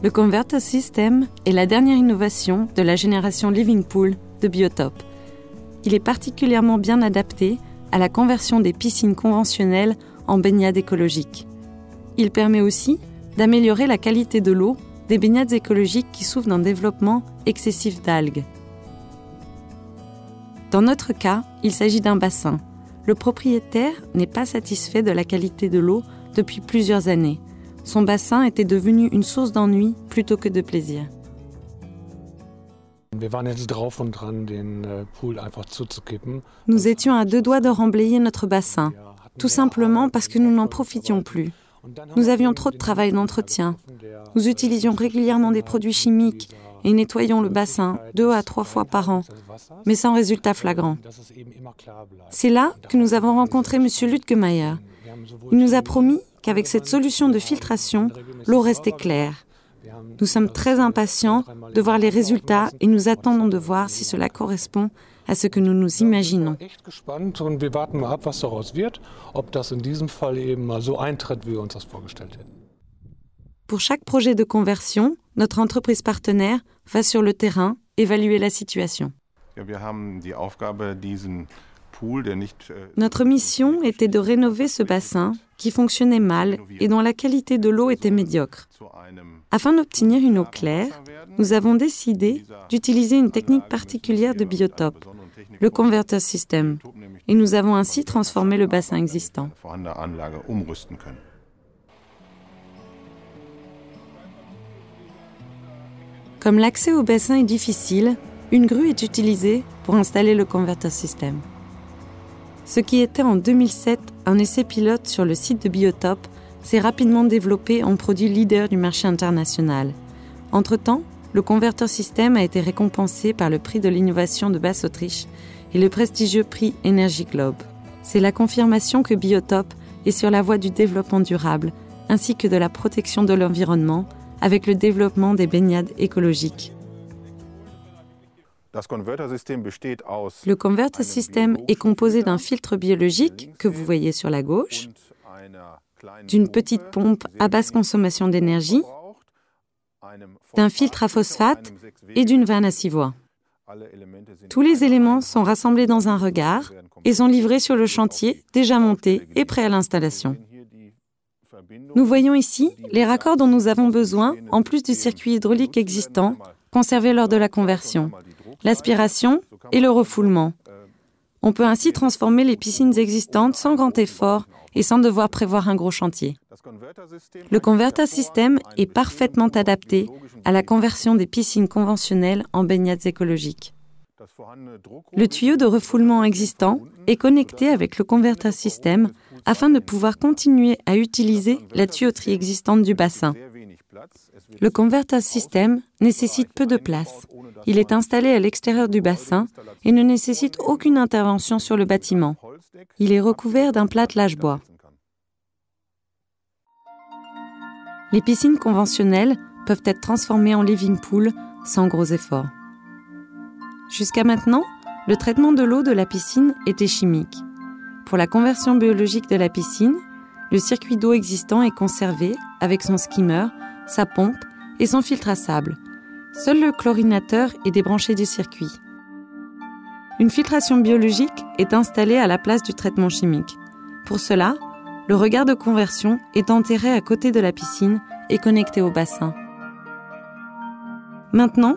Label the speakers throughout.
Speaker 1: Le Converter System est la dernière innovation de la génération Living Pool de Biotop. Il est particulièrement bien adapté à la conversion des piscines conventionnelles en baignade écologique. Il permet aussi d'améliorer la qualité de l'eau des baignades écologiques qui souffrent d'un développement excessif d'algues. Dans notre cas, il s'agit d'un bassin. Le propriétaire n'est pas satisfait de la qualité de l'eau depuis plusieurs années. Son bassin était devenu une source d'ennui plutôt que de plaisir. Nous étions à 2 doigts de remblayer notre bassin, tout simplement parce que nous n'en profitions plus. Nous avions trop de travail d'entretien. Nous utilisions régulièrement des produits chimiques et nettoyions le bassin 2 à 3 fois par an, mais sans résultat flagrant. C'est là que nous avons rencontré M. Lütgemeyer. Il nous a promis qu'avec cette solution de filtration, l'eau restait claire. Nous sommes très impatients de voir les résultats et nous attendons de voir si cela correspond à ce que nous nous imaginons. Pour chaque projet de conversion, notre entreprise partenaire va sur le terrain évaluer la situation. Notre mission était de rénover ce bassin qui fonctionnait mal et dont la qualité de l'eau était médiocre. Afin d'obtenir une eau claire, nous avons décidé d'utiliser une technique particulière de Biotop, le Converter System, et nous avons ainsi transformé le bassin existant. Comme l'accès au bassin est difficile, une grue est utilisée pour installer le Converter System. Ce qui était en 2007 un essai pilote sur le site de Biotop s'est rapidement développé en produit leader du marché international. Entre-temps, le Converter System a été récompensé par le prix de l'innovation de Basse-Autriche et le prestigieux prix Energy Globe. C'est la confirmation que Biotop est sur la voie du développement durable ainsi que de la protection de l'environnement avec le développement des baignades écologiques. Le Converter System est composé d'un filtre biologique que vous voyez sur la gauche, d'une petite pompe à basse consommation d'énergie, d'un filtre à phosphate et d'une vanne à 6 voies. Tous les éléments sont rassemblés dans un regard et sont livrés sur le chantier déjà monté et prêt à l'installation. Nous voyons ici les raccords dont nous avons besoin en plus du circuit hydraulique existant conservé lors de la conversion, l'aspiration et le refoulement. On peut ainsi transformer les piscines existantes sans grand effort et sans devoir prévoir un gros chantier. Le Converter System est parfaitement adapté à la conversion des piscines conventionnelles en baignades écologiques. Le tuyau de refoulement existant est connecté avec le Converter System afin de pouvoir continuer à utiliser la tuyauterie existante du bassin. Le Converter System nécessite peu de place. Il est installé à l'extérieur du bassin et ne nécessite aucune intervention sur le bâtiment. Il est recouvert d'un plâtelage bois. Les piscines conventionnelles peuvent être transformées en living pool sans gros efforts. Jusqu'à maintenant, le traitement de l'eau de la piscine était chimique. Pour la conversion biologique de la piscine, le circuit d'eau existant est conservé avec son skimmer, sa pompe et son filtre à sable. Seul le chlorinateur est débranché du circuit. Une filtration biologique est installée à la place du traitement chimique. Pour cela, le regard de conversion est enterré à côté de la piscine et connecté au bassin. Maintenant,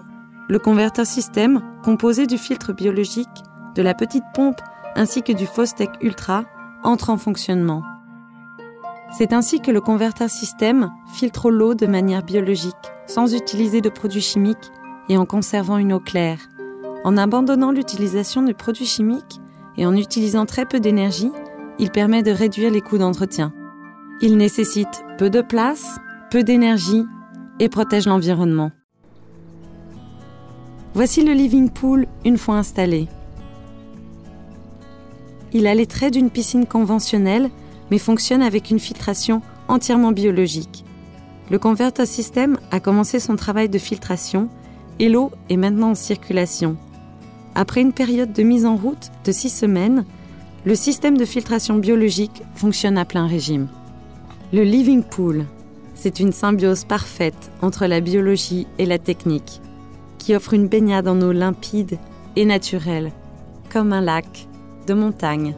Speaker 1: le Converter System, composé du filtre biologique, de la petite pompe ainsi que du Fostec Ultra, entre en fonctionnement. C'est ainsi que le Converter System filtre l'eau de manière biologique, sans utiliser de produits chimiques et en conservant une eau claire. En abandonnant l'utilisation de produits chimiques et en utilisant très peu d'énergie, il permet de réduire les coûts d'entretien. Il nécessite peu de place, peu d'énergie et protège l'environnement. Voici le living pool une fois installé. Il a les traits d'une piscine conventionnelle, mais fonctionne avec une filtration entièrement biologique. Le Converter System a commencé son travail de filtration et l'eau est maintenant en circulation. Après une période de mise en route de 6 semaines, le système de filtration biologique fonctionne à plein régime. Le living pool, C'est une symbiose parfaite entre la biologie et la technique, qui offre une baignade en eau limpide et naturelle, comme un lac de montagne.